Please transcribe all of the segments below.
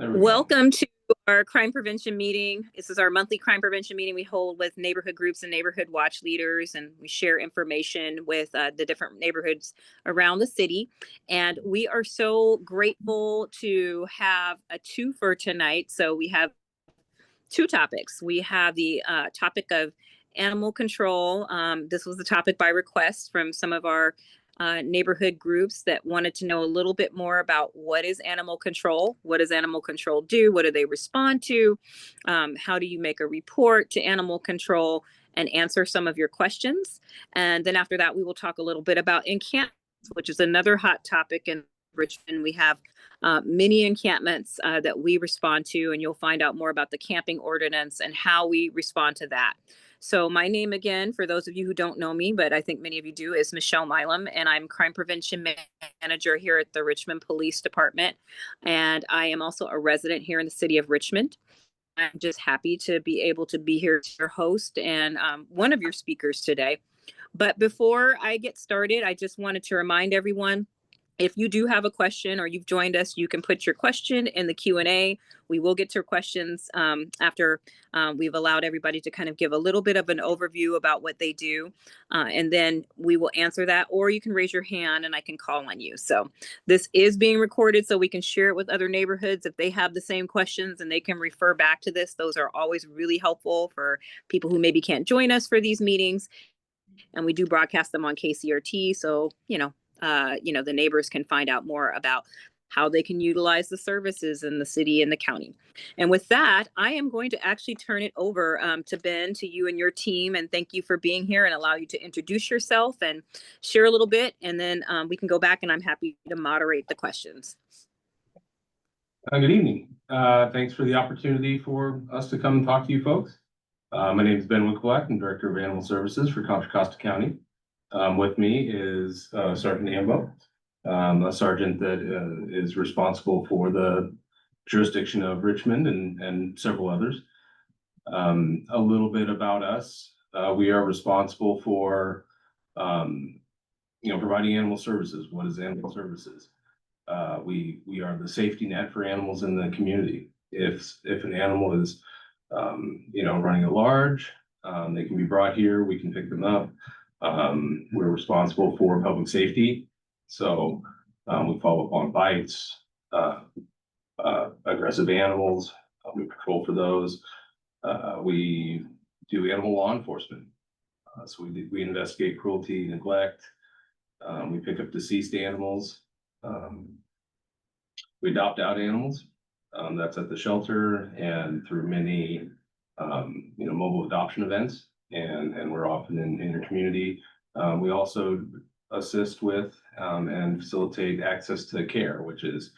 There we go. Welcome to our crime prevention meeting. This is our monthly crime prevention meeting we hold with neighborhood groups and neighborhood watch leaders, and we share information with the different neighborhoods around the city. And we are so grateful to have a twofer tonight. So we have two topics. We have the topic of animal control. This was the topic by request from some of our neighborhood groups that wanted to know a little bit more about what is animal control, what does animal control do, what do they respond to, how do you make a report to animal control, and answer some of your questions. And then after that, we will talk a little bit about encampments, which is another hot topic in Richmond. We have many encampments that we respond to, and you'll find out more about the camping ordinance and how we respond to that. So my name again, for those of you who don't know me, but I think many of you do, is Michelle Milam, and I'm Crime Prevention Manager here at the Richmond Police Department. And I am also a resident here in the city of Richmond. I'm just happy to be able to be here as your host and one of your speakers today. But before I get started, I just wanted to remind everyone, if you do have a question or you've joined us, you can put your question in the Q&A. We will get to questions after we've allowed everybody to kind of give a little bit of an overview about what they do. And then we will answer that, or you can raise your hand and I can call on you. So this is being recorded so we can share it with other neighborhoods if they have the same questions and they can refer back to this. Those are always really helpful for people who maybe can't join us for these meetings. And we do broadcast them on KCRT. So, the neighbors can find out more about how they can utilize the services in the city and the county. And with that, I am going to actually turn it over to Ben, to you and your team. And thank you for being here, and allow you to introduce yourself and share a little bit. And then we can go back, and I'm happy to moderate the questions. Good evening. Thanks for the opportunity for us to come and talk to you folks. My name is Ben Winkelblack. I'm Director of Animal Services for Contra Costa County. With me is Sergeant Ambo, a sergeant that is responsible for the jurisdiction of Richmond and several others. A little bit about us. We are responsible for providing animal services. What is animal services? We are the safety net for animals in the community. If an animal is running at large, they can be brought here. We can pick them up. We're responsible for public safety, so we follow up on bites, aggressive animals. We patrol for those. We do animal law enforcement, so we investigate cruelty, neglect. We pick up deceased animals. We adopt out animals. That's at the shelter and through many mobile adoption events. And we're often in your community. We also assist with and facilitate access to care, which is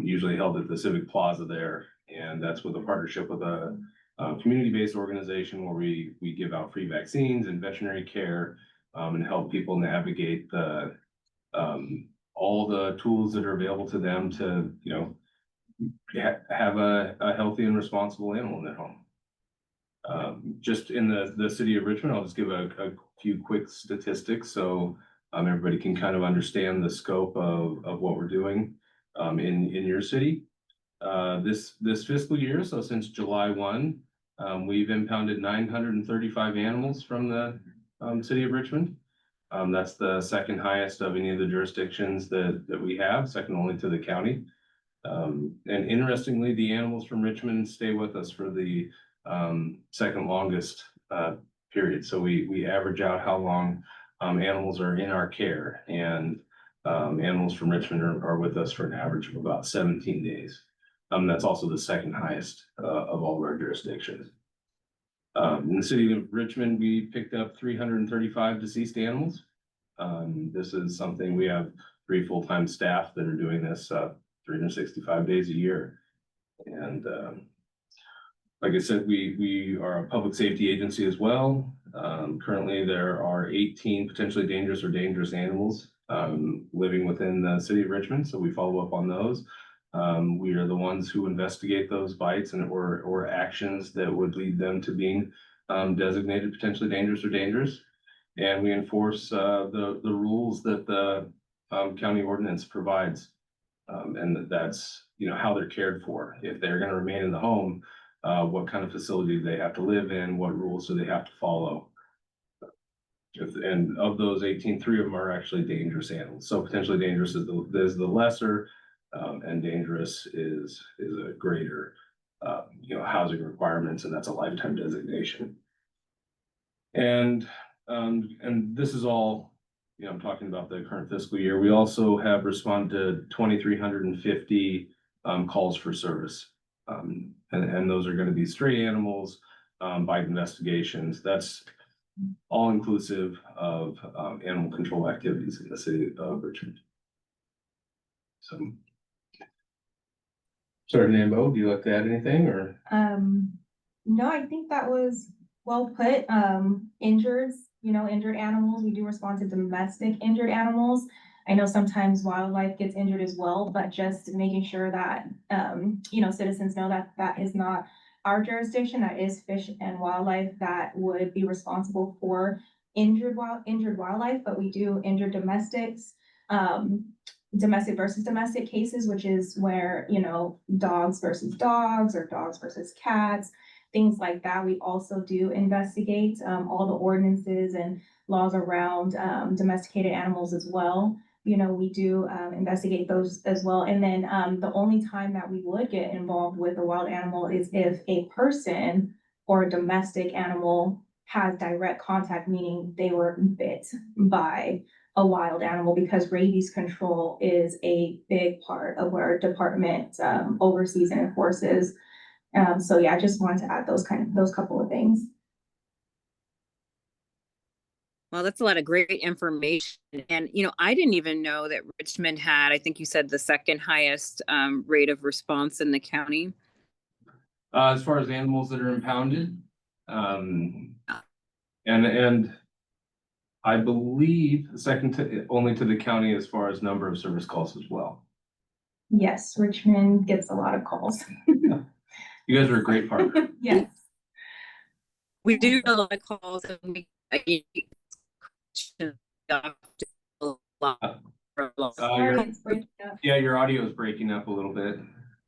usually held at the Civic Plaza there. And that's with a partnership with a community-based organization where we give out free vaccines and veterinary care and help people navigate all the tools that are available to them to, have a healthy and responsible animal in their home. Just in the city of Richmond, I'll just give a few quick statistics so everybody can kind of understand the scope of what we're doing in your city. This fiscal year, so since July 1, we've impounded 935 animals from the city of Richmond. That's the second highest of any of the jurisdictions that we have, second only to the county. And interestingly, the animals from Richmond stay with us for the second longest period. So we average out how long animals are in our care, and animals from Richmond are with us for an average of about 17 days. That's also the second highest of all of our jurisdictions. In the city of Richmond, we picked up 335 deceased animals. This is something we have 3 full-time staff that are doing this 365 days a year. And like I said, we are a public safety agency as well. Currently, there are 18 potentially dangerous or dangerous animals living within the city of Richmond, so we follow up on those. We are the ones who investigate those bites or actions that would lead them to being designated potentially dangerous or dangerous. And we enforce the rules that the county ordinance provides And that's, how they're cared for. If they're gonna remain in the home, what kind of facility do they have to live in? What rules do they have to follow? And of those 18, 3 of them are actually dangerous animals. So potentially dangerous is the lesser, and dangerous is a greater, housing requirements, and that's a lifetime designation. And this is all, I'm talking about the current fiscal year. We also have responded to 2,350 calls for service. And those are gonna be stray animals, bite investigations. That's all inclusive of animal control activities in the city of Richmond. So. Sorry, Nambo, do you like to add anything or? No, I think that was well put. Injured animals, we do respond to domestic injured animals. I know sometimes wildlife gets injured as well, but just making sure that, citizens know that that is not our jurisdiction. That is fish and wildlife that would be responsible for injured wildlife, but we do injured domestics. Domestic versus domestic cases, which is where, dogs versus dogs or dogs versus cats, things like that. We also do investigate all the ordinances and laws around domesticated animals as well. We do investigate those as well. And then the only time that we would get involved with a wild animal is if a person or a domestic animal has direct contact, meaning they were bit by a wild animal, because rabies control is a big part of what our department oversees and enforces. So yeah, I just wanted to add those couple of things. Well, that's a lot of great information. And, I didn't even know that Richmond had, I think you said, the second highest rate of response in the county. As far as animals that are impounded, and I believe second only to the county as far as number of service calls as well. Yes, Richmond gets a lot of calls. You guys are a great partner. Yes. We do a lot of calls, and we Yeah, your audio is breaking up a little bit.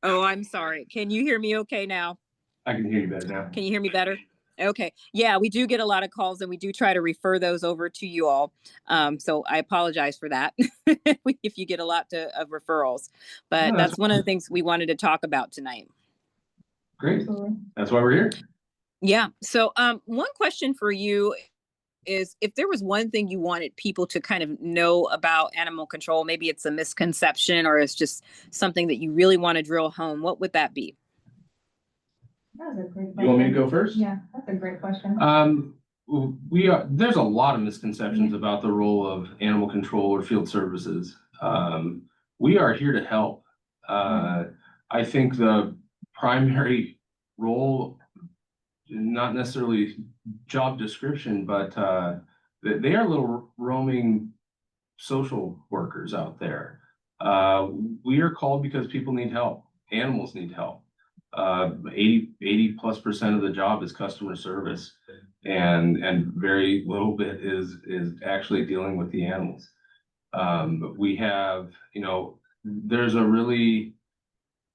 Oh, I'm sorry. Can you hear me okay now? I can hear you better now. Can you hear me better? Okay. Yeah, we do get a lot of calls, and we do try to refer those over to you all. So I apologize for that if you get a lot of referrals. But that's one of the things we wanted to talk about tonight. Great. That's why we're here. Yeah. So one question for you is, if there was one thing you wanted people to kind of know about animal control, maybe it's a misconception or it's just something that you really want to drill home, what would that be? That was a great question. You want me to go first? Yeah, that's a great question. There's a lot of misconceptions about the role of animal control or field services. We are here to help. I think the primary role, not necessarily job description, but they are little roaming social workers out there. We are called because people need help. Animals need help. 80+% of the job is customer service, and very little bit is actually dealing with the animals. We have, there's a really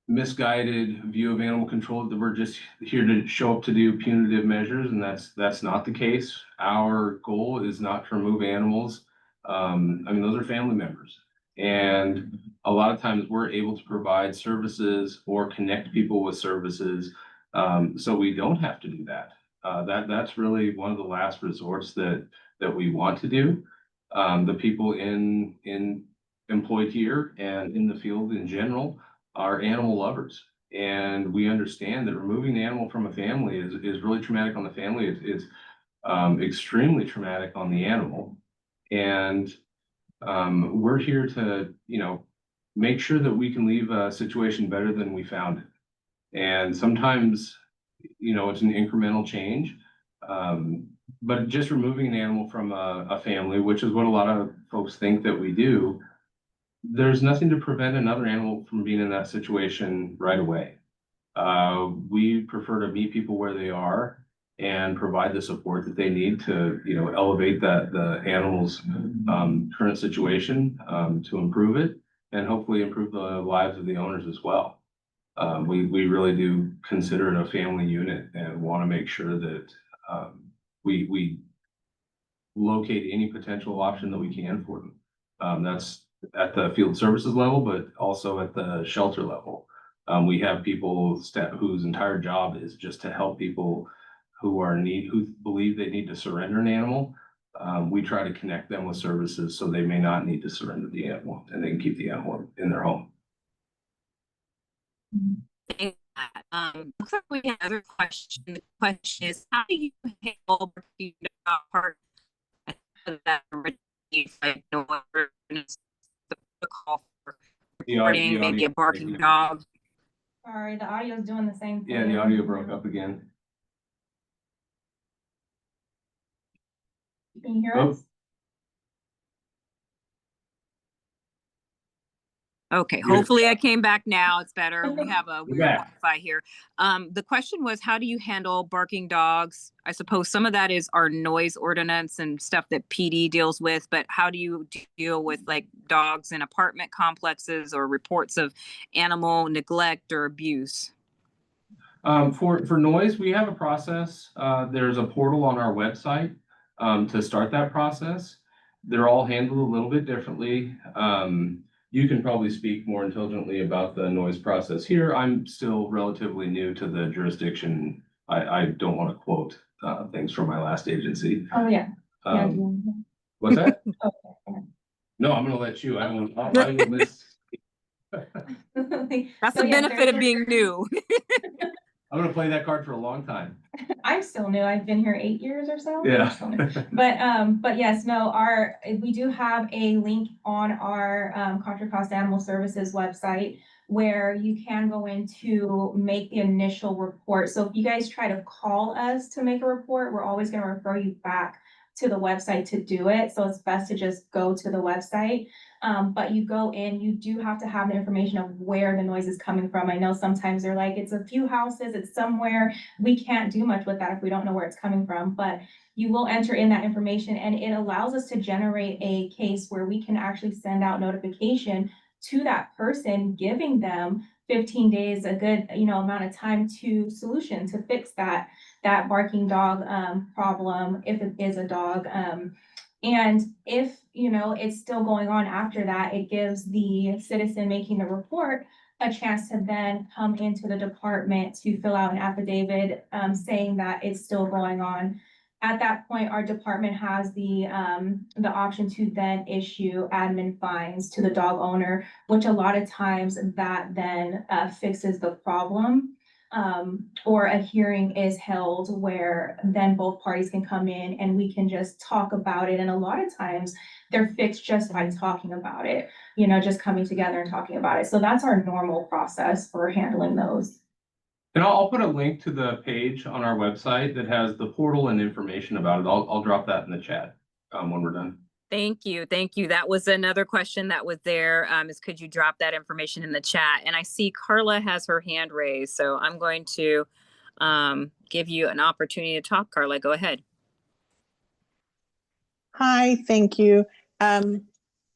misguided view of animal control that we're just here to show up to do punitive measures, and that's not the case. Our goal is not to remove animals. Those are family members, and a lot of times we're able to provide services or connect people with services, so we don't have to do that. That's really one of the last resorts that we want to do. The people in employed here and in the field in general are animal lovers, and we understand that removing the animal from a family is really traumatic on the family. It's extremely traumatic on the animal, and we're here to, make sure that we can leave a situation better than we found it. And sometimes, it's an incremental change, but just removing an animal from a family, which is what a lot of folks think that we do, there's nothing to prevent another animal from being in that situation right away. We prefer to meet people where they are and provide the support that they need to, elevate the animal's current situation, to improve it. and hopefully improve the lives of the owners as well. We really do consider it a family unit and want to make sure that we locate any potential option that we can for them. That's at the field services level, but also at the shelter level. We have people whose entire job is just to help people who believe they need to surrender an animal. We try to connect them with services so they may not need to surrender the animal and they can keep the animal in their home. Looks like we have another question. The question is, how do you handle the part that like no one the protocol for reporting maybe a barking dog? Sorry, the audio's doing the same thing. Yeah, the audio broke up again. Can you hear us? Okay, hopefully I came back now. It's better. We have a weird Wi-Fi here. The question was, how do you handle barking dogs? I suppose some of that is our noise ordinance and stuff that PD deals with, but how do you deal with like dogs in apartment complexes or reports of animal neglect or abuse? For noise, we have a process. There's a portal on our website to start that process. They're all handled a little bit differently. You can probably speak more intelligently about the noise process here. I'm still relatively new to the jurisdiction. I don't want to quote things from my last agency. Oh, yeah. What's that? Okay. No, I'm gonna let you. I will miss. That's the benefit of being new. I'm gonna play that card for a long time. I'm still new. I've been here 8 years or so. Yeah. But yes, no, we do have a link on our Contra Costa Animal Services website where you can go in to make the initial report. So if you guys try to call us to make a report, we're always going to refer you back to the website to do it. So it's best to just go to the website. But you go in, you do have to have the information of where the noise is coming from. I know sometimes they're like, it's a few houses, it's somewhere. We can't do much with that if we don't know where it's coming from, but you will enter in that information and it allows us to generate a case where we can actually send out notification to that person, giving them 15 days, a good, amount of time to fix that barking dog problem, if it is a dog. And if, it's still going on after that, it gives the citizen making the report a chance to then come into the department to fill out an affidavit saying that it's still going on. At that point, our department has the option to then issue admin fines to the dog owner, which a lot of times that then fixes the problem. Or a hearing is held where then both parties can come in and we can just talk about it. And a lot of times they're fixed just by talking about it, just coming together and talking about it. So that's our normal process for handling those. And I'll put a link to the page on our website that has the portal and information about it. I'll drop that in the chat when we're done. Thank you. Thank you. That was another question that was there, is could you drop that information in the chat? And I see Carla has her hand raised, so I'm going to give you an opportunity to talk. Carla, go ahead. Hi, thank you. My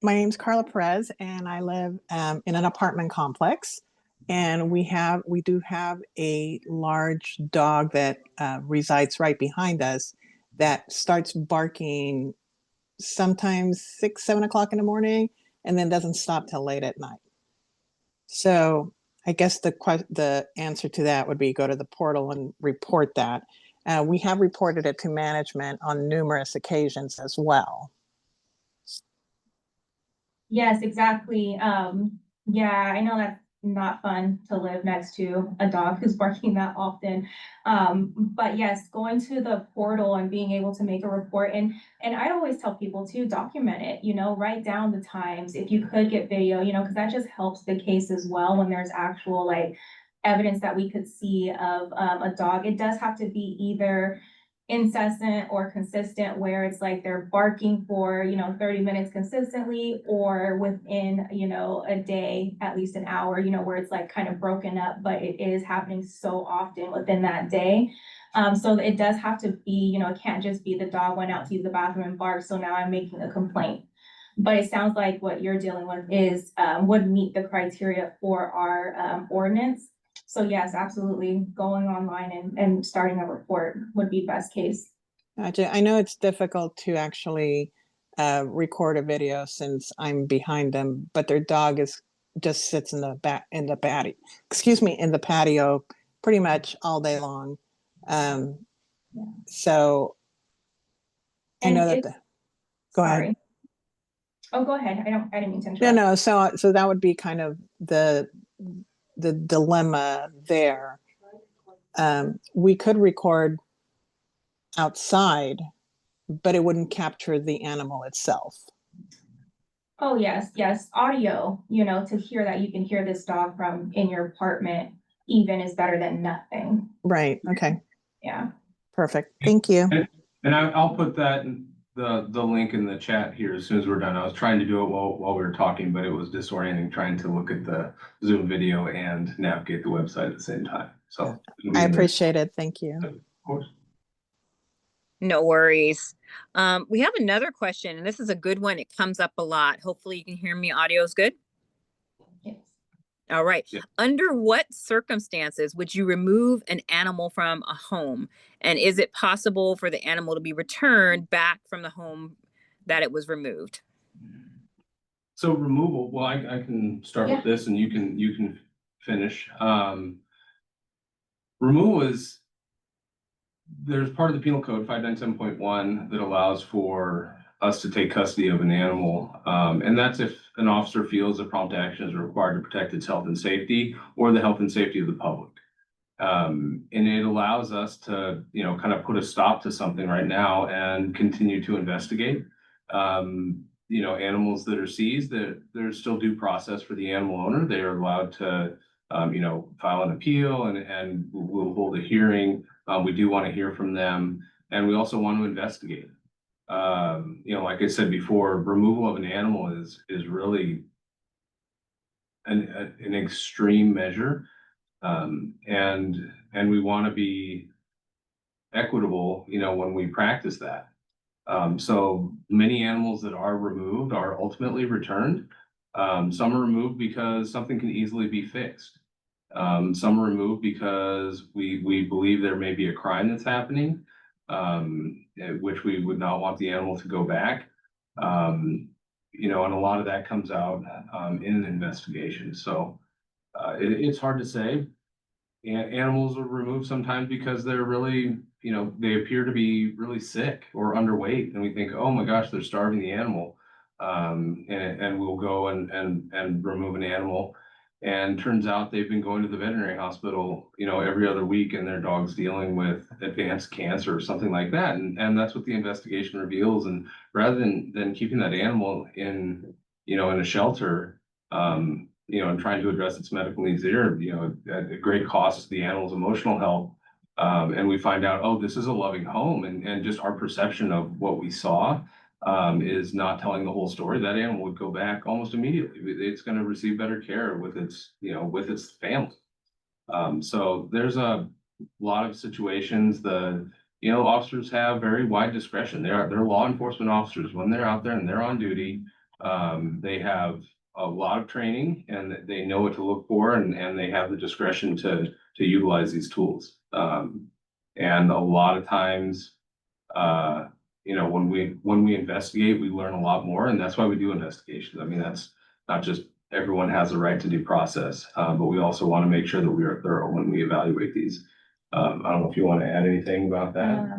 name's Carla Perez and I live in an apartment complex. And we do have a large dog that resides right behind us that starts barking sometimes 6, 7 o'clock in the morning and then doesn't stop till late at night. So I guess the answer to that would be go to the portal and report that. We have reported it to management on numerous occasions as well. Yes, exactly. Yeah, I know that's not fun to live next to a dog who's barking that often. But yes, going to the portal and being able to make a report, and I always tell people to document it, write down the times. If you could get video, because that just helps the case as well when there's actual like evidence that we could see of a dog. It does have to be either incessant or consistent where it's like they're barking for 30 minutes consistently, or within a day at least an hour, where it's like kind of broken up, but it is happening so often within that day. So it does have to be, it can't just be the dog went out to use the bathroom and barked, so now I'm making a complaint. But it sounds like what you're dealing with is, would meet the criteria for our, ordinance. So yes, absolutely, going online and starting a report would be best case. Gotcha. I know it's difficult to actually record a video since I'm behind them, but their dog just sits in the patio. Excuse me, in the patio pretty much all day long. Yeah. So I And know that. if- Go ahead. Sorry. Oh, go ahead. I didn't mean to No, interrupt. no. So that would be kind of the dilemma there. We could record outside, but it wouldn't capture the animal itself. Oh, yes, audio, to hear that you can hear this dog from in your apartment even is better than nothing. Right. Okay. Yeah. Perfect. Thank you. And I'll put that in the link in the chat here as soon as we're done. I was trying to do it while we were talking, but it was disorienting trying to look at the Zoom video and navigate the website at the same time. So I appreciate it. Thank you. Of course. No worries. We have another question, and this is a good one. It comes up a lot. Hopefully you can hear me. Audio is good. Yes. All right. Yeah. Under what circumstances would you remove an animal from a home? And is it possible for the animal to be returned back from the home that it was removed? So removal, well, I can start Yeah. with this and you can finish. Removal is, there's part of the penal code 597.1 that allows for us to take custody of an animal. And that's if an officer feels a prompt action is required to protect its health and safety or the health and safety of the public. And it allows us to, kind of put a stop to something right now and continue to investigate. Animals that are seized, that there's still due process for the animal owner. They are allowed to, file an appeal and we'll hold a hearing. We do want to hear from them, and we also want to investigate. Like I said before, removal of an animal is really an extreme measure. And we want to be equitable, when we practice that. So many animals that are removed are ultimately returned. Some are removed because something can easily be fixed. Some are removed because we believe there may be a crime that's happening, which we would not want the animal to go back. And a lot of that comes out in an investigation. So it's hard to say. Animals are removed sometimes because they're really, they appear to be really sick or underweight, and we think, oh my gosh, they're starving the animal. And we'll go and remove an animal. And turns out they've been going to the veterinary hospital, every other week, and their dog's dealing with advanced cancer or something like that. And that's what the investigation reveals. And rather than keeping that animal in a shelter, and trying to address its medical needs there, at a great cost to the animal's emotional health. And we find out, oh, this is a loving home, and just our perception of what we saw is not telling the whole story. That animal would go back almost immediately. It's going to receive better care with its family. So there's a lot of situations. Officers have very wide discretion. They're law enforcement officers. When they're out there and they're on duty, they have a lot of training, and they know what to look for, and they have the discretion to utilize these tools. And a lot of times, when we investigate, we learn a lot more, and that's why we do investigations. I mean, that's not just everyone has a right to due process, but we also want to make sure that we are thorough when we evaluate these. I don't know if you want to add anything about that.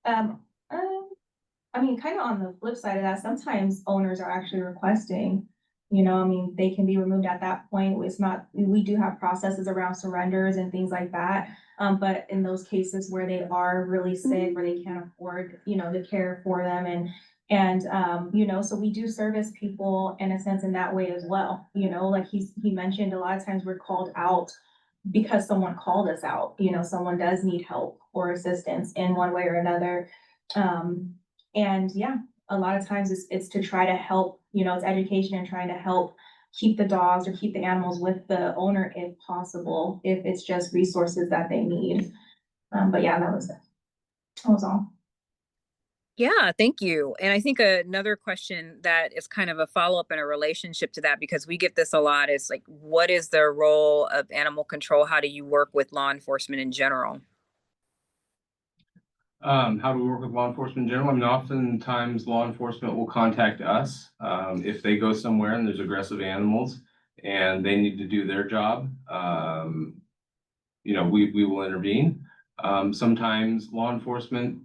I mean, kind of on the flip side of that, sometimes owners are actually requesting, they can be removed at that point. We do have processes around surrenders and things like that. But in those cases where they are really sick, where they can't afford, the care for them, and so we do service people in a sense in that way as well. Like he mentioned, a lot of times we're called out because someone called us out. Someone does need help or assistance in one way or another. And yeah, a lot of times it's to try to help, it's education and trying to help keep the dogs or keep the animals with the owner if possible, if it's just resources that they need. But yeah, that was all. Yeah, thank you. And I think another question that is kind of a follow-up in a relationship to that, because we get this a lot, is like, what is the role of animal control? How do you work with law enforcement in general? How do we work with law enforcement in general? I mean, oftentimes law enforcement will contact us, if they go somewhere and there's aggressive animals and they need to do their job. We will intervene. Sometimes law enforcement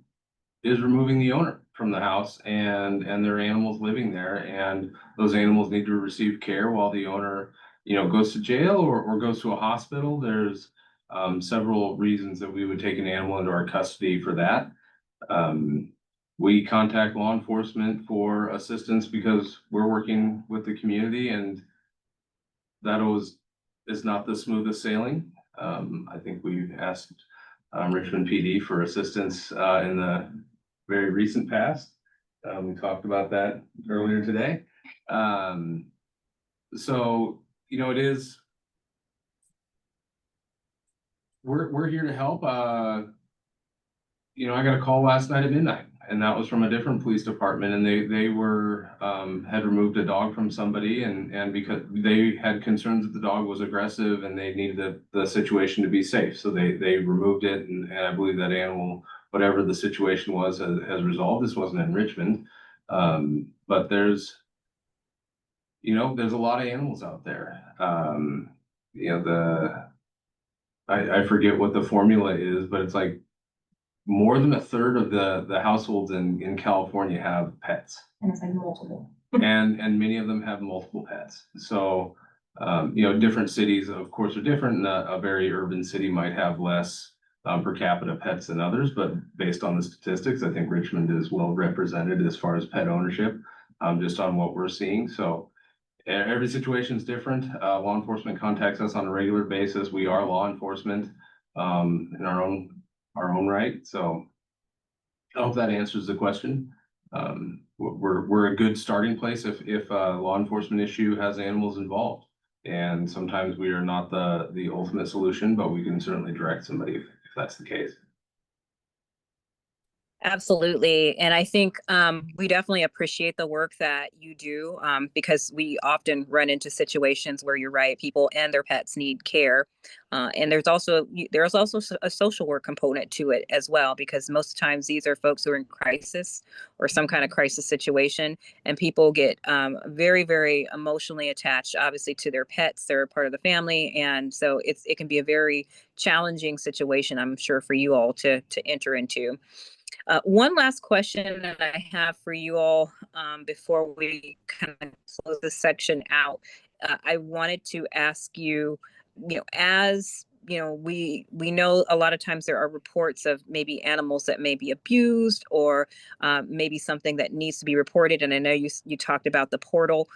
is removing the owner from the house and their animals living there, and those animals need to receive care while the owner, goes to jail or goes to a hospital. There's several reasons that we would take an animal into our custody for that. We contact law enforcement for assistance because we're working with the community, and that is not the smoothest sailing. I think we've asked Richmond PD for assistance in the very recent past. We talked about that earlier today. So, it is, we're here to help. I got a call last night at midnight, and that was from a different police department, and they were had removed a dog from somebody, and because they had concerns that the dog was aggressive and they needed the situation to be safe, so they removed it, and I believe that animal, whatever the situation was, has resolved. This wasn't in Richmond, but there's a lot of animals out there. I forget what the formula is, but it's like more than a third of the households in California have pets. And it's like multiple. And many of them have multiple pets. So, different cities, of course, are different. A very urban city might have less per capita pets than others, but based on the statistics, I think Richmond is well represented as far as pet ownership, just on what we're seeing. So every situation is different. Law enforcement contacts us on a regular basis. We are law enforcement in our own right. So I hope that answers the question. We're a good starting place if a law enforcement issue has animals involved. And sometimes we are not the ultimate solution, but we can certainly direct somebody if that's the case. Absolutely. And I think we definitely appreciate the work that you do, because we often run into situations where, you're right, people and their pets need care. And there's also a social work component to it as well, because most times these are folks who are in crisis or some kind of crisis situation, and people get very, very emotionally attached, obviously, to their pets. They're part of the family. And so it can be a very challenging situation, I'm sure, for you all to enter into. One last question that I have for you all, before we kind of close this section out. I wanted to ask you, as we know a lot of times there are reports of maybe animals that may be abused, or maybe something that needs to be reported. And I know you talked about the portal.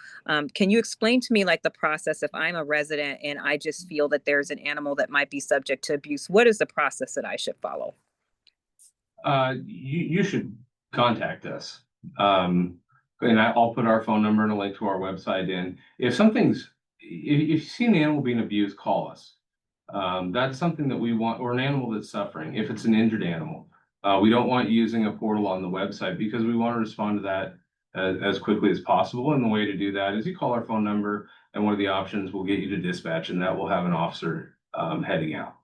Can you explain to me, like, the process if I'm a resident and I just feel that there's an animal that might be subject to abuse? What is the process that I should follow? You should contact us. And I'll put our phone number and a link to our website in. If you see an animal being abused, call us. That's something that we want, or an animal that's suffering. If it's an injured animal, we don't want using a portal on the website, because we want to respond to that as quickly as possible. And the way to do that is you call our phone number, and one of the options will get you to dispatch, and that will have an officer heading out.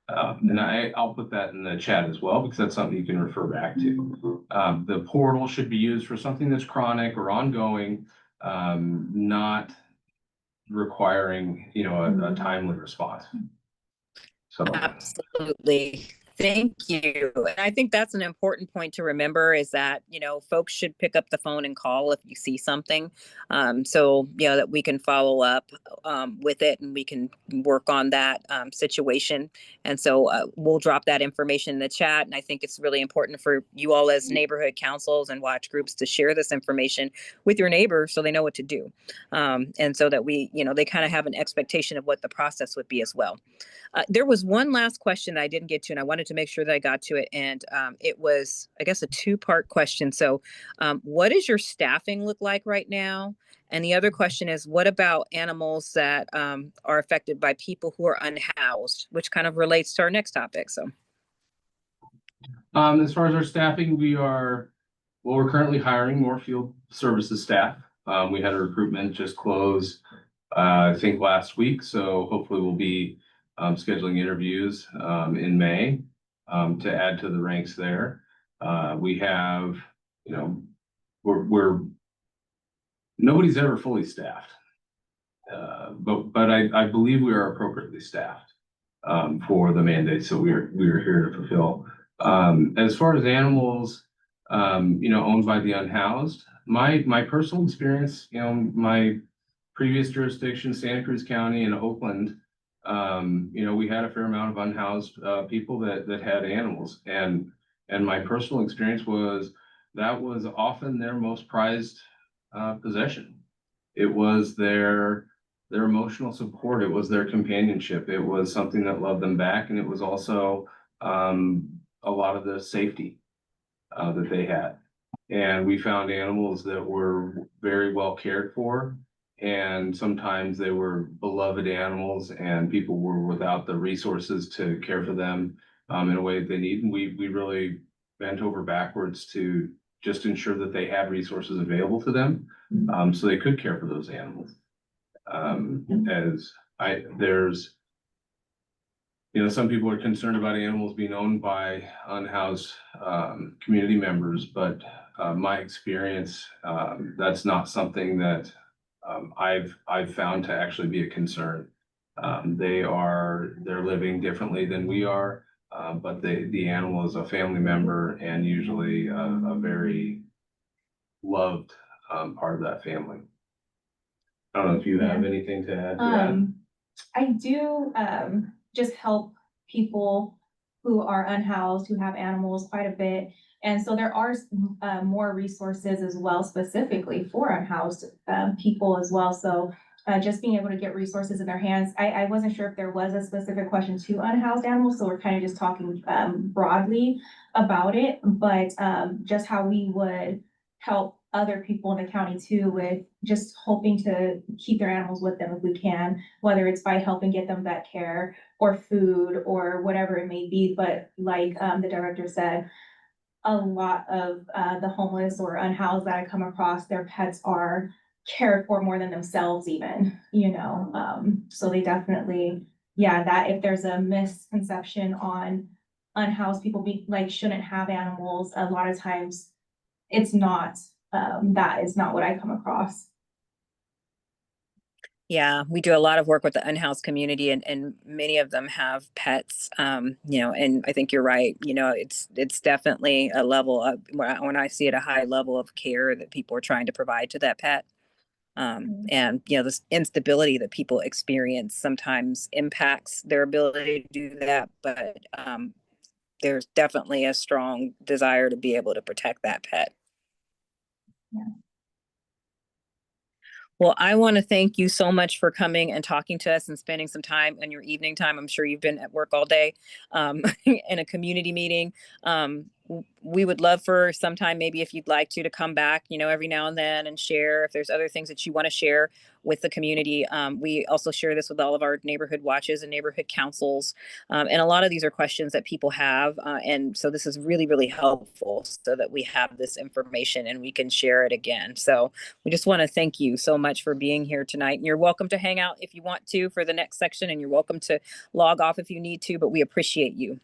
And I'll put that in the chat as well, because that's something you can refer back to. The portal should be used for something that's chronic or ongoing, not requiring, a timely response. So Absolutely. Thank you. And I think that's an important point to remember, is that, folks should pick up the phone and call if you see something. So, that we can follow up with it, and we can work on that situation. And so we'll drop that information in the chat. And I think it's really important for you all as neighborhood councils and watch groups to share this information with your neighbors so they know what to do. And so that they kind of have an expectation of what the process would be as well. There was one last question that I didn't get to, and I wanted to make sure that I got to it. And it was, I guess, a two-part question. So what does your staffing look like right now? And the other question is, what about animals that are affected by people who are unhoused, which kind of relates to our next topic. So as far as our staffing, we are Well, we're currently hiring more field services staff. We had a recruitment just close, I think last week, so hopefully we'll be scheduling interviews in May to add to the ranks there. We have, you know, we're nobody's ever fully staffed. But I believe we are appropriately staffed for the mandates that we are here to fulfill. As far as animals, you know, owned by the unhoused, my personal experience, you know, my previous jurisdiction, Santa Cruz County and Oakland, you know, we had a fair amount of unhoused people that had animals, and my personal experience was that was often their most prized possession. It was their emotional support. It was their companionship. It was something that loved them back, and it was also a lot of the safety that they had. And we found animals that were very well cared for, and sometimes they were beloved animals, and people were without the resources to care for them in a way that they need. And we really bent over backwards to just ensure that they had resources available to them, so they could care for those animals. There's, you know, some people are concerned about animals being owned by unhoused community members, but my experience, that's not something that I've found to actually be a concern. They're living differently than we are, but the animal is a family member and usually a very loved part of that family. I don't know if you have anything to add to that. I do, just help people who are unhoused, who have animals quite a bit. And so there are, more resources as well, specifically for unhoused, people as well. So, just being able to get resources in their hands. I wasn't sure if there was a specific question to unhoused animals, so we're kind of just talking, broadly about it. But, just how we would help other people in the county too, with just hoping to keep their animals with them if we can, whether it's by helping get them vet care or food or whatever it may be. But like the director said, a lot of the homeless or unhoused that I come across, their pets are cared for more than themselves even, you know. So they definitely, yeah, that if there's a misconception on unhoused people shouldn't have animals, a lot of times it's not. That is not what I come across. Yeah, we do a lot of work with the unhoused community, and many of them have pets. You know, and I think you're right. You know, it's definitely a level of, when I see it, a high level of care that people are trying to provide to that pet. And you know, this instability that people experience sometimes impacts their ability to do that, but there's definitely a strong desire to be able to protect that pet. Yeah. Well, I want to thank you so much for coming and talking to us and spending some time in your evening time. I'm sure you've been at work all day, in a community meeting. We would love for sometime, maybe if you'd like to come back, you know, every now and then and share if there's other things that you want to share with the community. We also share this with all of our neighborhood watches and neighborhood councils. And a lot of these are questions that people have. And so this is really, really helpful so that we have this information and we can share it again. So we just want to thank you so much for being here tonight. And you're welcome to hang out if you want to for the next section, and you're welcome to log off if you need to, but we appreciate you.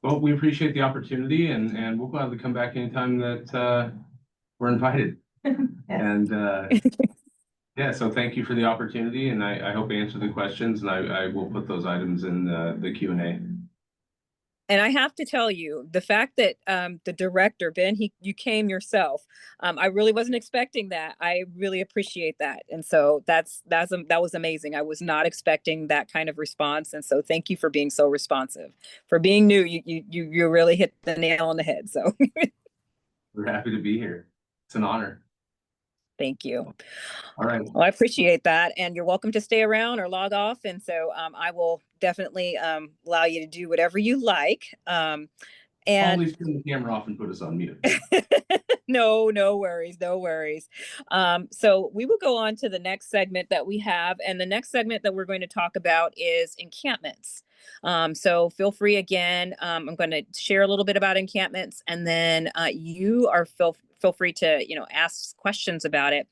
Well, we appreciate the opportunity, and we'll gladly come back anytime that we're invited. And yeah, so thank you for the opportunity, and I hope I answered the questions, and I will put those items in the Q&A. And I have to tell you, the fact that the director, Ben, you came yourself. I really wasn't expecting that. I really appreciate that. And so that was amazing. I was not expecting that kind of response. And so thank you for being so responsive. For being new, you really hit the nail on the head. So we're happy to be here. It's an honor. Thank you. All right. Well, I appreciate that. And you're welcome to stay around or log off. And so I will definitely allow you to do whatever you like. And always turn the camera off and put us on mute. No, no worries, no worries. So we will go on to the next segment that we have, and the next segment that we're going to talk about is encampments. So feel free again. I'm going to share a little bit about encampments, and then you are feel free to ask questions about it.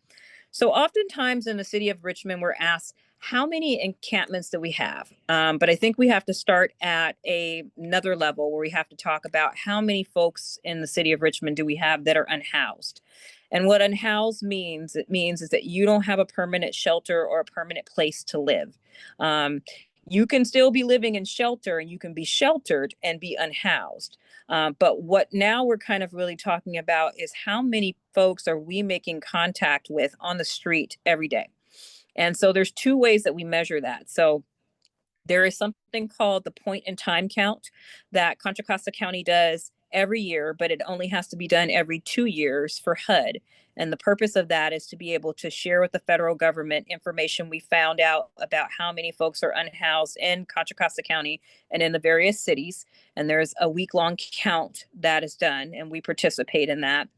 So oftentimes in the city of Richmond, we're asked, how many encampments do we have? But I think we have to start at another level where we have to talk about how many folks in the city of Richmond do we have that are unhoused. And what unhoused means, it means is that you don't have a permanent shelter or a permanent place to live. You can still be living in shelter and you can be sheltered and be unhoused. But what now we're kind of really talking about is how many folks are we making contact with on the street every day? And so there's two ways that we measure that. So there is something called the point in time count that Contra Costa County does every year, but it only has to be done every 2 years for HUD. And the purpose of that is to be able to share with the federal government information we found out about how many folks are unhoused in Contra Costa County and in the various cities. And there's a week-long count that is done, and we participate in that.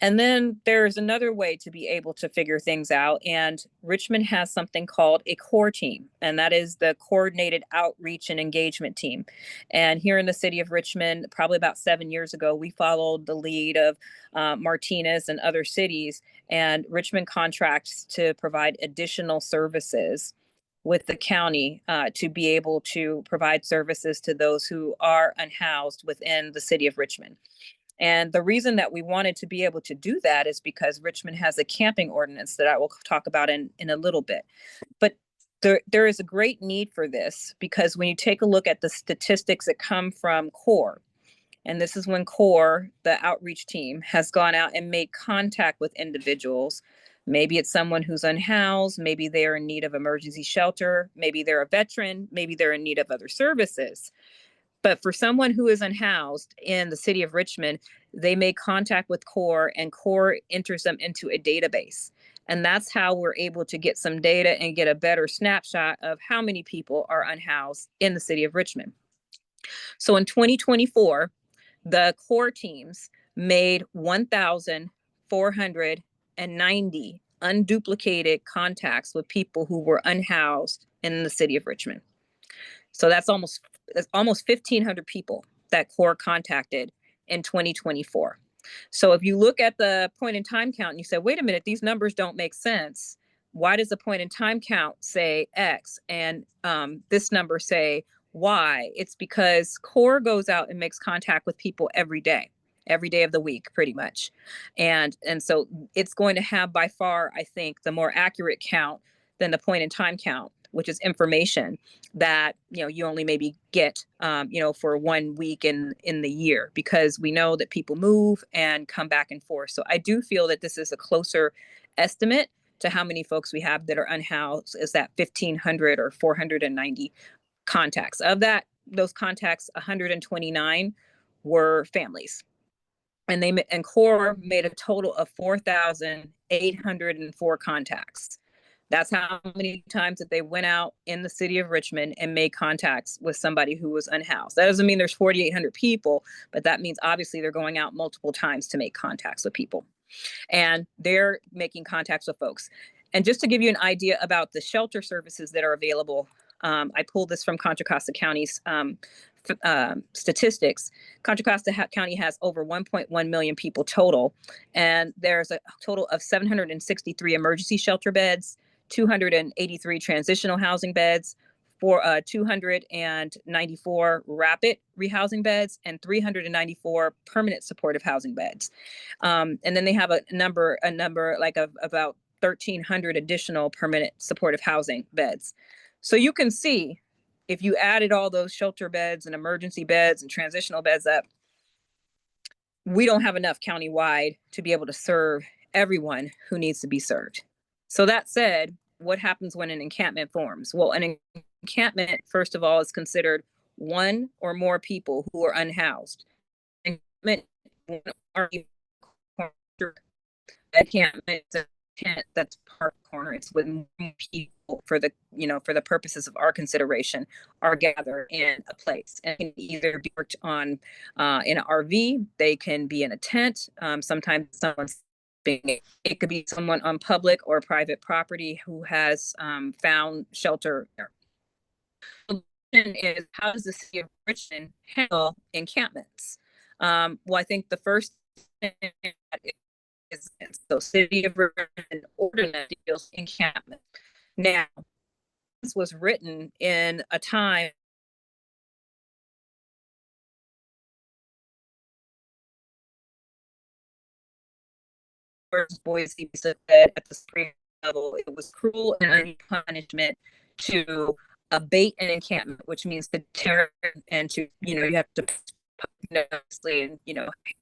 And then there's another way to be able to figure things out. And Richmond has something called a core team, and that is the coordinated outreach and engagement team. And here in the city of Richmond, probably about 7 years ago, we followed the lead of Martinez and other cities, and Richmond contracts to provide additional services with the county to be able to provide services to those who are unhoused within the city of Richmond. And the reason that we wanted to be able to do that is because Richmond has a camping ordinance that I will talk about in a little bit. But there is a great need for this because when you take a look at the statistics that come from CORE, and this is when CORE, the outreach team, has gone out and made contact with individuals. Maybe it's someone who's unhoused, maybe they're in need of emergency shelter, maybe they're a veteran, maybe they're in need of other services. But for someone who is unhoused in the city of Richmond, they make contact with CORE and CORE enters them into a database. And that's how we're able to get some data and get a better snapshot of how many people are unhoused in the city of Richmond. So in 2024, the CORE teams made 1,490 unduplicated contacts with people who were unhoused in the city of Richmond. So that's almost 1,500 people that CORE contacted in 2024. So if you look at the point in time count and you say, wait a minute, these numbers don't make sense. Why does the point in time count say X and this number say Y? It's because CORE goes out and makes contact with people every day of the week, pretty much. And so it's going to have by far, I think, the more accurate count than the point in time count, which is information that you only maybe get for 1 week in the year, because we know that people move and come back and forth. So I do feel that this is a closer estimate to how many folks we have that are unhoused is that 1,500 or 490 contacts. Of those contacts, 129 were families. And CORE made a total of 4,804 contacts. That's how many times that they went out in the city of Richmond and made contacts with somebody who was unhoused. That doesn't mean there's 4,800 people, but that means obviously they're going out multiple times to make contacts with people. And they're making contacts with folks. And just to give you an idea about the shelter services that are available, I pulled this from Contra Costa County's statistics. Contra Costa County has over 1.1 million people total, and there's a total of 763 emergency shelter beds, 283 transitional housing beds, 294 rapid rehousing beds, and 394 permanent supportive housing beds. And then they have a number like of about 1,300 additional permanent supportive housing beds. So you can see, if you added all those shelter beds and emergency beds and transitional beds up, we don't have enough countywide to be able to serve everyone who needs to be served. So that said, what happens when an encampment forms? Well, an encampment, first of all, is considered one or more people who are unhoused. Encampment is a tent that's park corner. It's with more people for the, for the purposes of our consideration, are gathered in a place and can either be worked on in an RV, they can be in a tent. Sometimes someone's it could be someone on public or private property who has found shelter. The question is, how does the city of Richmond handle encampments? Well, I think the first thing is, so city of Richmond ordinance deals encampment. Now, this was written in a time where Boise said at the Supreme level, it was cruel and unjust punishment to abate an encampment, which means to tear and to, you have to obviously, and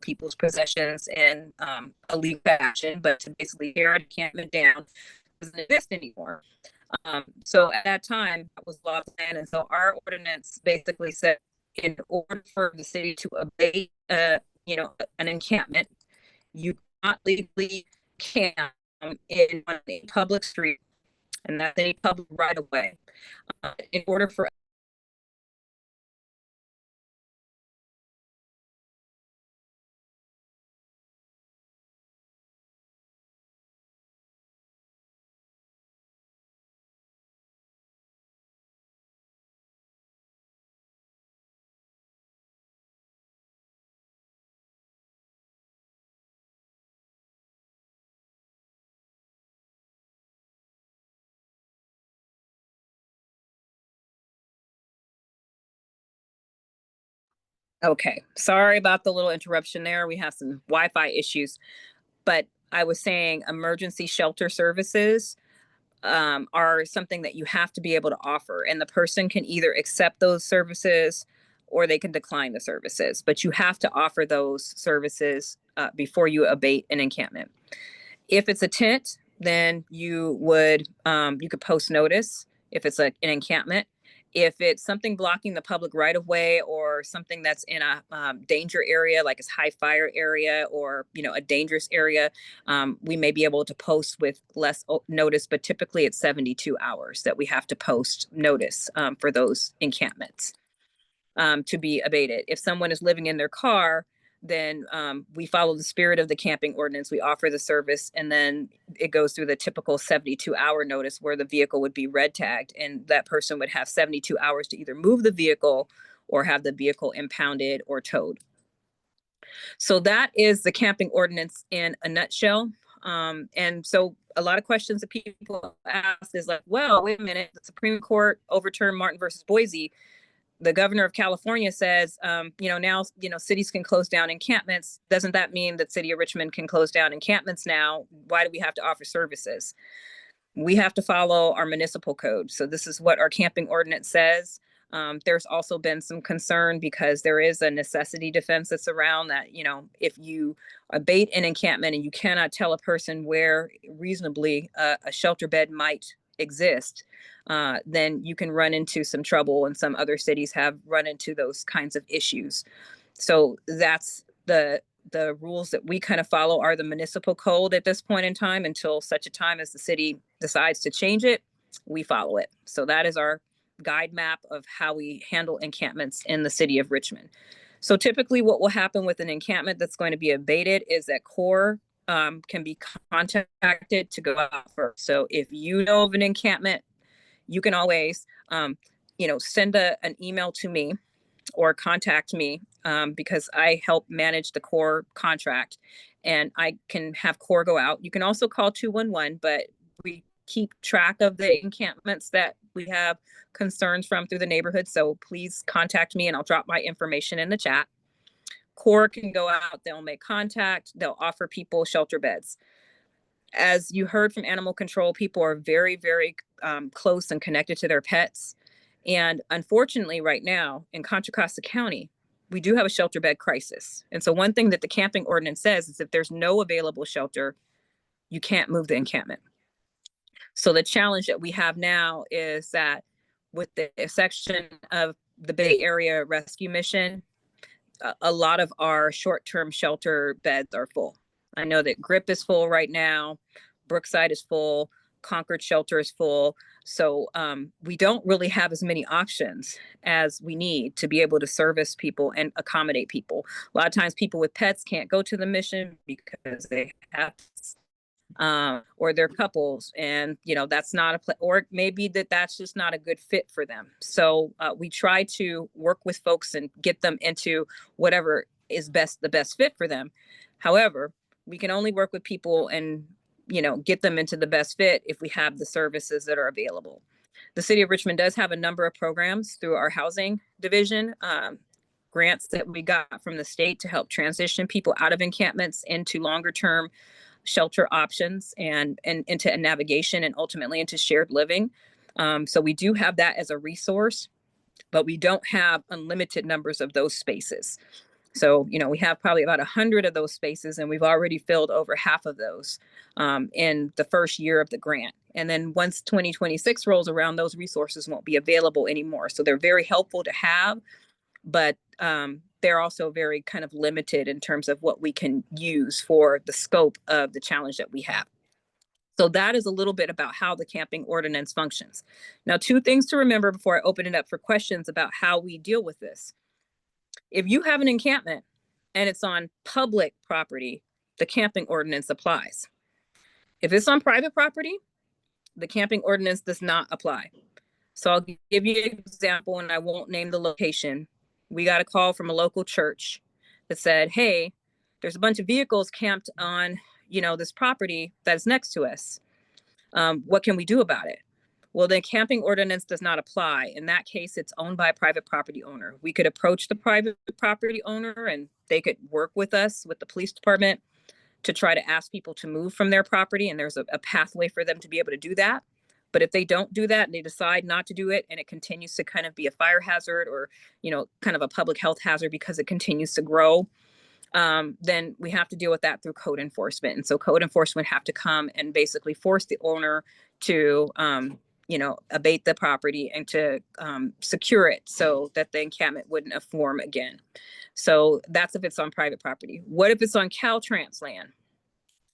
people's possessions in a legal fashion, but to basically tear an encampment down doesn't exist anymore. So at that time, that was law of land, and so our ordinance basically said, in order for the city to abate, an encampment, you not legally camp in a public street, and that's any public right of way. In order for Okay, sorry about the little interruption there. We have some Wi-Fi issues, but I was saying emergency shelter services are something that you have to be able to offer, and the person can either accept those services or they can decline the services, but you have to offer those services before you abate an encampment. If it's a tent, then you could post notice if it's an encampment. If it's something blocking the public right of way or something that's in a danger area, like a high fire area or a dangerous area, we may be able to post with less notice, but typically it's 72 hours that we have to post notice for those encampments to be abated. If someone is living in their car, then we follow the spirit of the camping ordinance. We offer the service, and then it goes through the typical 72-hour notice where the vehicle would be red tagged, and that person would have 72 hours to either move the vehicle or have the vehicle impounded or towed. So that is the camping ordinance in a nutshell. And so a lot of questions that people ask is like, well, wait a minute, the Supreme Court overturned Martin versus Boise. The governor of California says, now, cities can close down encampments. Doesn't that mean that city of Richmond can close down encampments now? Why do we have to offer services? We have to follow our municipal code. So this is what our camping ordinance says. There's also been some concern because there is a necessity defense that's around that, if you abate an encampment and you cannot tell a person where reasonably a shelter bed might exist, then you can run into some trouble, and some other cities have run into those kinds of issues. So that's the rules that we kind of follow are the municipal code at this point in time. Until such a time as the city decides to change it, we follow it. So that is our guide map of how we handle encampments in the city of Richmond. So typically what will happen with an encampment that's going to be abated is that CORE can be contacted to go out first. So if you know of an encampment, you can always, send an email to me or contact me because I help manage the CORE contract, and I can have CORE go out. You can also call 211, but we keep track of the encampments that we have concerns from through the neighborhood. So please contact me and I'll drop my information in the chat. CORE can go out, they'll make contact, they'll offer people shelter beds. As you heard from animal control, people are very, very close and connected to their pets. And unfortunately, right now in Contra Costa County, we do have a shelter bed crisis. And so one thing that the camping ordinance says is if there's no available shelter, you can't move the encampment. So the challenge that we have now is that with the section of the Bay Area Rescue Mission, a lot of our short-term shelter beds are full. I know that Grip is full right now. Brookside is full. Concord shelter is full. So we don't really have as many options as we need to be able to service people and accommodate people. A lot of times people with pets can't go to the mission because they have or they're couples, and that's not or maybe that's just not a good fit for them. So we try to work with folks and get them into whatever is the best fit for them. However, we can only work with people and get them into the best fit if we have the services that are available. The city of Richmond does have a number of programs through our housing division, grants that we got from the state to help transition people out of encampments into longer term shelter options and into navigation and ultimately into shared living. So we do have that as a resource, but we don't have unlimited numbers of those spaces. So, we have probably about 100 of those spaces, and we've already filled over half of those in the first year of the grant. And then once 2026 rolls around, those resources won't be available anymore. So they're very helpful to have, but they're also very kind of limited in terms of what we can use for the scope of the challenge that we have. So that is a little bit about how the camping ordinance functions. Now, 2 things to remember before I open it up for questions about how we deal with this. If you have an encampment and it's on public property, the camping ordinance applies. If it's on private property, the camping ordinance does not apply. So I'll give you an example, and I won't name the location. We got a call from a local church that said, hey, there's a bunch of vehicles camped on, this property that's next to us. What can we do about it? Well, the camping ordinance does not apply. In that case, it's owned by a private property owner. We could approach the private property owner and they could work with us, with the police department, to try to ask people to move from their property. And there's a pathway for them to be able to do that. But if they don't do that and they decide not to do it, and it continues to kind of be a fire hazard or, kind of a public health hazard because it continues to grow, then we have to deal with that through code enforcement. And so code enforcement have to come and basically force the owner to, abate the property and to secure it so that the encampment wouldn't form again. So that's if it's on private property. What if it's on Caltrans land?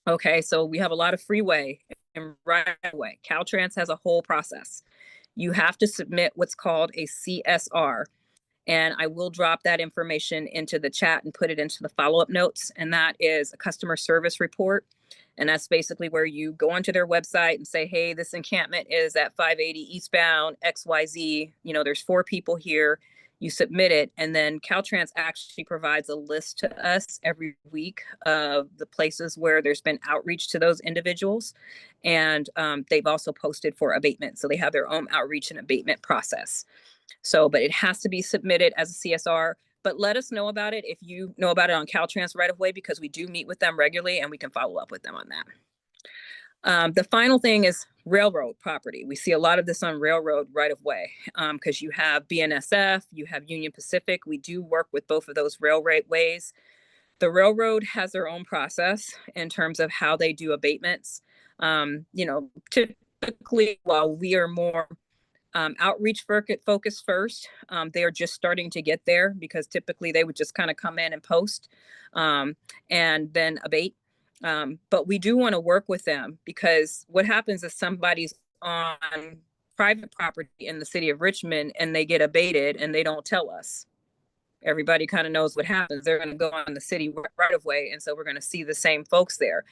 Okay, so we have a lot of freeway and right away. Caltrans has a whole process. You have to submit what's called a CSR. And I will drop that information into the chat and put it into the follow-up notes. And that is a customer service report. And that's basically where you go onto their website and say, hey, this encampment is at 580 eastbound XYZ. There's 4 people here. You submit it. And then Caltrans actually provides a list to us every week of the places where there's been outreach to those individuals. And they've also posted for abatement. So they have their own outreach and abatement process. So, but it has to be submitted as a CSR, but let us know about it if you know about it on Caltrans right away, because we do meet with them regularly and we can follow up with them on that. The final thing is railroad property. We see a lot of this on railroad right of way because you have BNSF, you have Union Pacific. We do work with both of those railways. The railroad has their own process in terms of how they do abatements. Typically, while we are more outreach focus first. They are just starting to get there because typically they would just kind of come in and post and then abate. But we do want to work with them because what happens is somebody's on private property in the city of Richmond and they get abated and they don't tell us. Everybody kind of knows what happens. They're going to go on the city right of way. And so we're going to see the same folks there.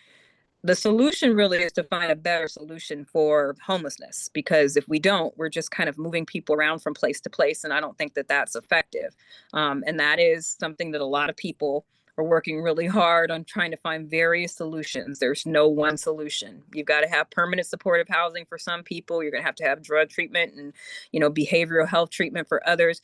The solution really is to find a better solution for homelessness, because if we don't, we're just kind of moving people around from place to place. And I don't think that that's effective. And that is something that a lot of people are working really hard on, trying to find various solutions. There's no one solution. You've got to have permanent supportive housing for some people. You're going to have drug treatment and, behavioral health treatment for others.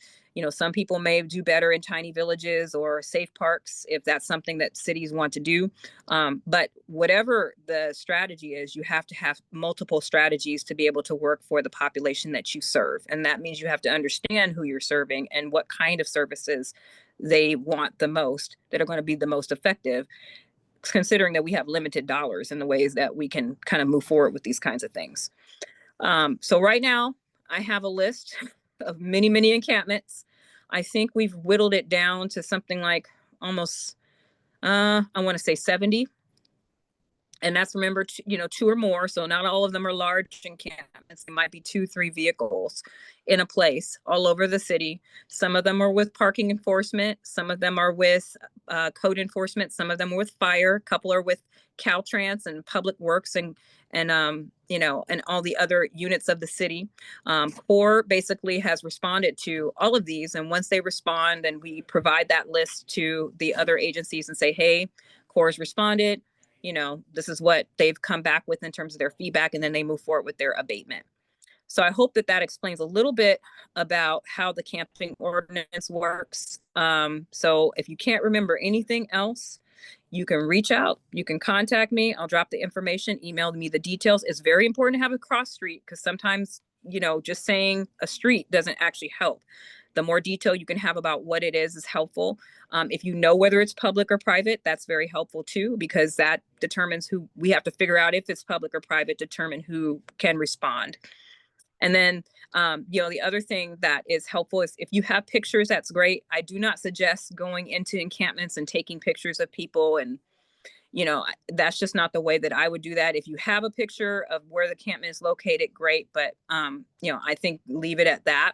Some people may do better in tiny villages or safe parks if that's something that cities want to do. But whatever the strategy is, you have to have multiple strategies to be able to work for the population that you serve. And that means you have to understand who you're serving and what kind of services they want the most, that are going to be the most effective, considering that we have limited dollars in the ways that we can kind of move forward with these kinds of things. So right now I have a list of many, many encampments. I think we've whittled it down to something like almost, I want to say 70. And that's, remember, two or more. So not all of them are large encampments. It might be 2, 3 vehicles in a place all over the city. Some of them are with parking enforcement. Some of them are with code enforcement. Some of them are with fire. A couple are with Caltrans and Public Works and and all the other units of the city. CORE basically has responded to all of these. And once they respond, then we provide that list to the other agencies and say, hey, CORE's responded. This is what they've come back with in terms of their feedback, and then they move forward with their abatement. So I hope that explains a little bit about how the camping ordinance works. So if you can't remember anything else, you can reach out, you can contact me. I'll drop the information, email me the details. It's very important to have a cross street because sometimes, just saying a street doesn't actually help. The more detail you can have about what it is helpful. If you know whether it's public or private, that's very helpful too, because that determines who we have to figure out if it's public or private, determine who can respond. And then, the other thing that is helpful is if you have pictures, that's great. I do not suggest going into encampments and taking pictures of people. And, that's just not the way that I would do that. If you have a picture of where the encampment is located, great. But, I think leave it at that.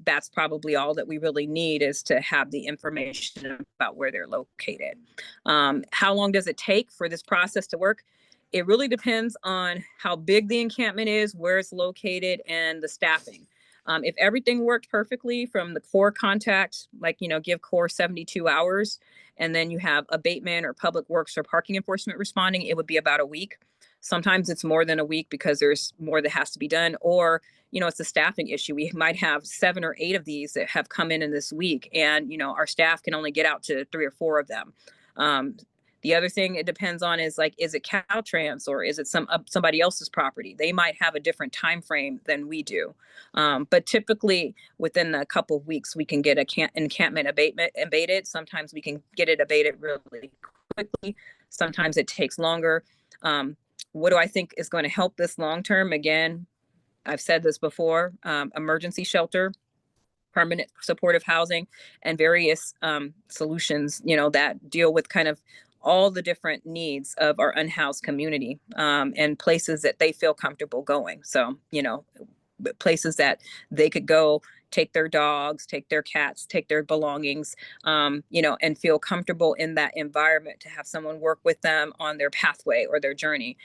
That's probably all that we really need, is to have the information about where they're located. How long does it take for this process to work? It really depends on how big the encampment is, where it's located, and the staffing. If everything worked perfectly from the CORE contact, give CORE 72 hours, and then you have abatement or Public Works or parking enforcement responding, it would be about a week. Sometimes it's more than a week because there's more that has to be done, or it's a staffing issue. We might have 7 or 8 of these that have come in this week, and our staff can only get out to 3 or 4 of them. The other thing it depends on is is it Caltrans or is it somebody else's property? They might have a different time frame than we do. But typically within a couple of weeks, we can get encampment abated. Sometimes we can get it abated really quickly. Sometimes it takes longer. What do I think is going to help this long term? Again, I've said this before, emergency shelter, permanent supportive housing, and various solutions, that deal with kind of all the different needs of our unhoused community, and places that they feel comfortable going. So, places that they could go take their dogs, take their cats, take their belongings, and feel comfortable in that environment, to have someone work with them on their pathway or their journey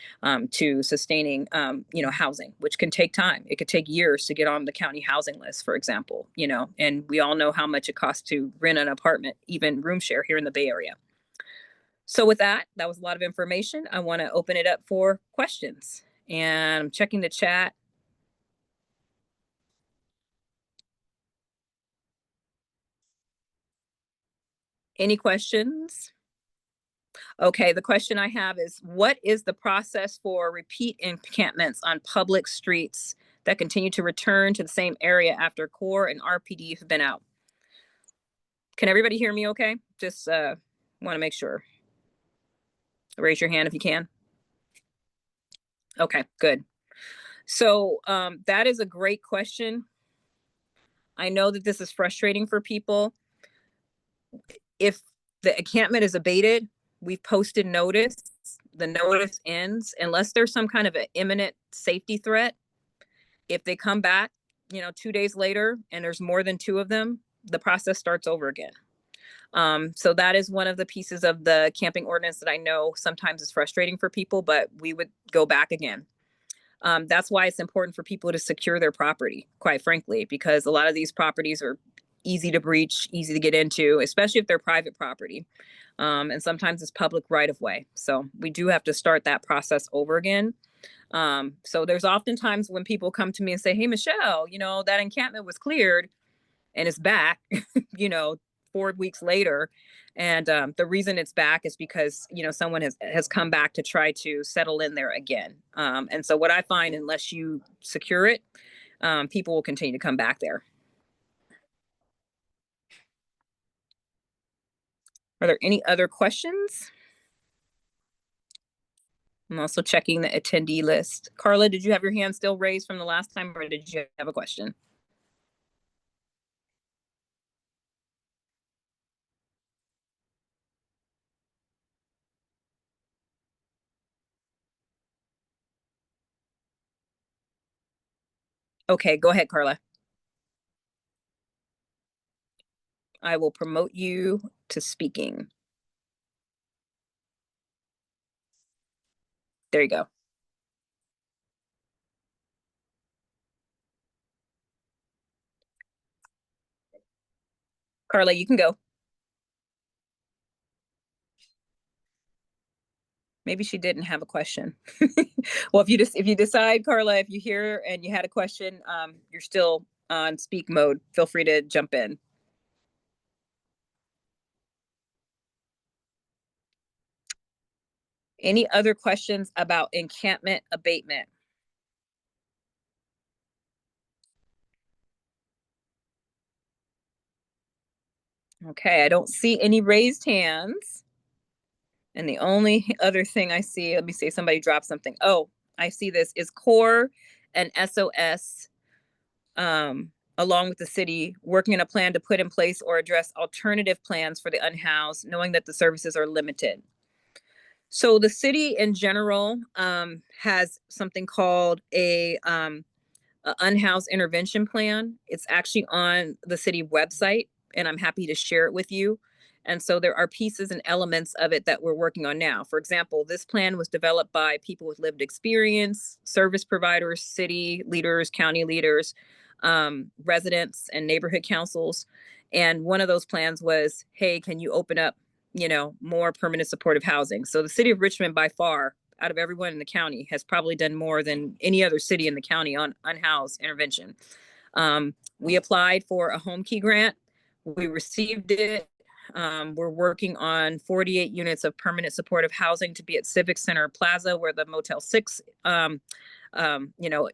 to sustaining, housing, which can take time. It could take years to get on the county housing list, for example, and we all know how much it costs to rent an apartment, even room share here in the Bay Area. So with that was a lot of information. I want to open it up for questions, and I'm checking the chat. Any questions? Okay, the question I have is, what is the process for repeat encampments on public streets that continue to return to the same area after CORE and RPD have been out? Can everybody hear me okay? Just want to make sure. Raise your hand if you can. Okay, good. So that is a great question. I know that this is frustrating for people. If the encampment is abated, we've posted notice, the notice ends unless there's some kind of an imminent safety threat. If they come back, 2 days later and there's more than 2 of them, the process starts over again. So that is one of the pieces of the camping ordinance that I know sometimes is frustrating for people, but we would go back again. That's why it's important for people to secure their property, quite frankly, because a lot of these properties are easy to breach, easy to get into, especially if they're private property. And sometimes it's public right of way. So we do have to start that process over again. So there's oftentimes when people come to me and say, hey, Michelle, that encampment was cleared and it's back, 4 weeks later. And the reason it's back is because, someone has come back to try to settle in there again. And so what I find, unless you secure it, people will continue to come back there. Are there any other questions? I'm also checking the attendee list. Carla, did you have your hand still raised from the last time, or did you have a question? Okay, go ahead, Carla. I will promote you to speaking. There you go. Carla, you can go. Maybe she didn't have a question. Well, if you decide, Carla, if you hear and you had a question, you're still on speak mode. Feel free to jump in. Any other questions about encampment abatement? Okay, I don't see any raised hands. And the only other thing I see, let me see, somebody dropped something. Oh, I see this is CORE and SOS, along with the city, working on a plan to put in place or address alternative plans for the unhoused, knowing that the services are limited. So the city in general has something called a unhoused intervention plan. It's actually on the city website, and I'm happy to share it with you. And so there are pieces and elements of it that we're working on now. For example, this plan was developed by people with lived experience, service providers, city leaders, county leaders, residents, and neighborhood councils. And one of those plans was, hey, can you open up, more permanent supportive housing? So the city of Richmond, by far, out of everyone in the county, has probably done more than any other city in the county on unhoused intervention. We applied for a home key grant. We received it. We're working on 48 units of permanent supportive housing to be at Civic Center Plaza, where the Motel 6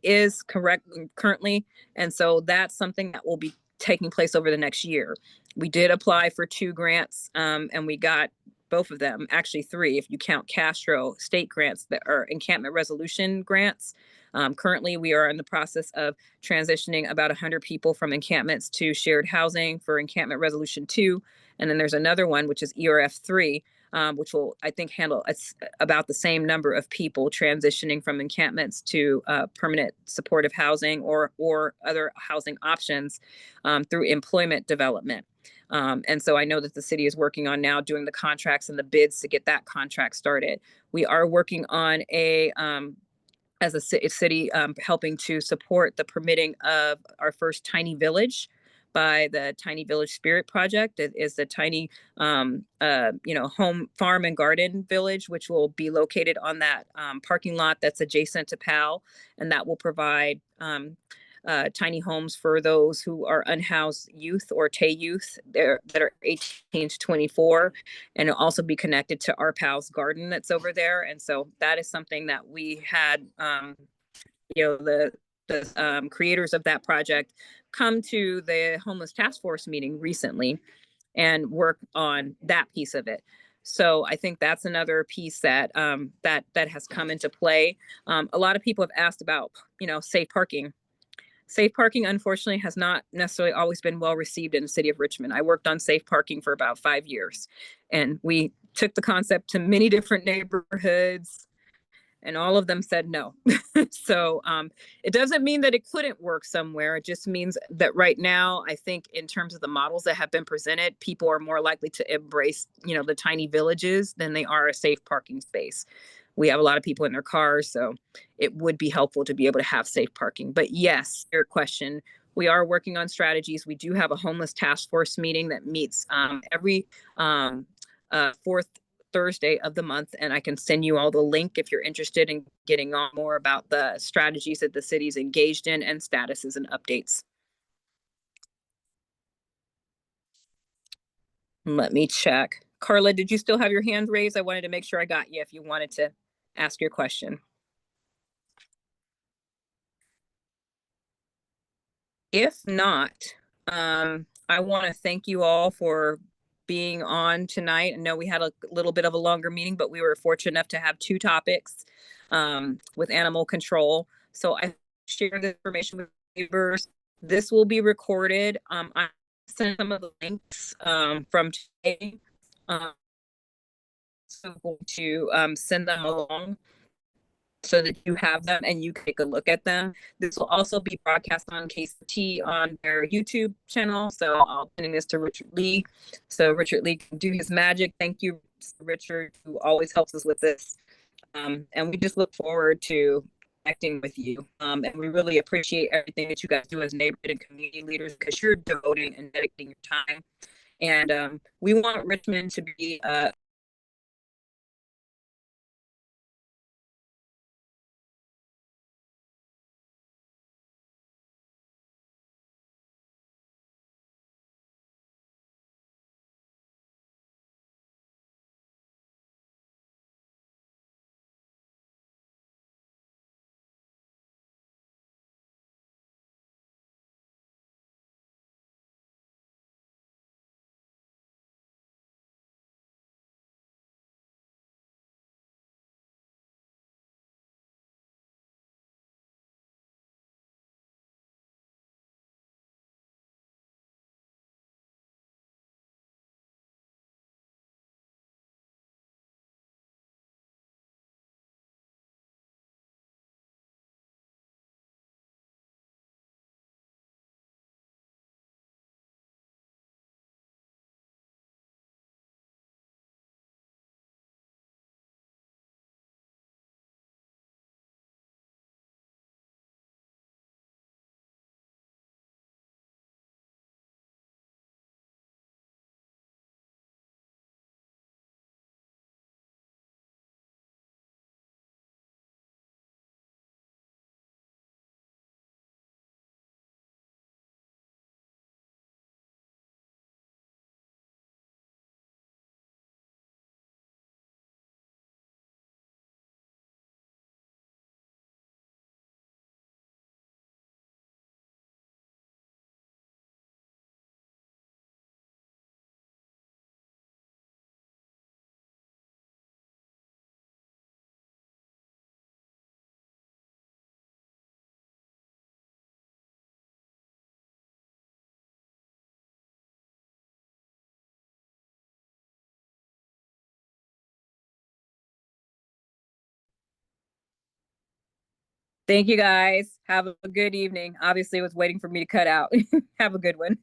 is currently. And so that's something that will be taking place over the next year. We did apply for 2 grants, and we got both of them, actually 3, if you count Castro state grants that are encampment resolution grants. Currently, we are in the process of transitioning about 100 people from encampments to shared housing for encampment resolution 2. And then there's another one, which is ERF 3, which will, I think, handle about the same number of people transitioning from encampments to permanent supportive housing or other housing options through employment development. And so I know that the city is working on now doing the contracts and the bids to get that contract started. We are working on as a city, helping to support the permitting of our first tiny village by the Tiny Village Spirit Project. It is the tiny, home farm and garden village, which will be located on that parking lot that's adjacent to PAL, and that will provide tiny homes for those who are unhoused youth or TAY youth that are 18 to 24, and it'll also be connected to our PAL's garden that's over there. And so that is something that we had, the creators of that project come to the homeless task force meeting recently and work on that piece of it. So I think that's another piece that that has come into play. A lot of people have asked about, safe parking. Safe parking, unfortunately, has not necessarily always been well received in the city of Richmond. I worked on safe parking for about 5 years, and we took the concept to many different neighborhoods, and all of them said no. So it doesn't mean that it couldn't work somewhere. It just means that right now, I think in terms of the models that have been presented, people are more likely to embrace, the tiny villages than they are a safe parking space. We have a lot of people in their cars, so it would be helpful to be able to have safe parking. But yes, your question, we are working on strategies. We do have a homeless task force meeting that meets every fourth Thursday of the month, and I can send you all the link if you're interested in getting on more about the strategies that the city's engaged in and statuses and updates. Let me check. Carla, did you still have your hand raised? I wanted to make sure I got you if you wanted to ask your question. If not, I want to thank you all for being on tonight. I know we had a little bit of a longer meeting, but we were fortunate enough to have 2 topics with animal control. So I share the information with neighbors. This will be recorded. I sent some of the links from today. So I'm going to send them along so that you have them and you can take a look at them. This will also be broadcast on KCT on their YouTube channel. So I'll send this to Richard Lee. So Richard Lee can do his magic. Thank you, Richard, who always helps us with this. And we just look forward to connecting with you. And we really appreciate everything that you guys do as neighborhood and community leaders, because you're devoting and dedicating your time. And we want Richmond to be thank you guys. Have a good evening. Obviously, it was waiting for me to cut out. Have a good one.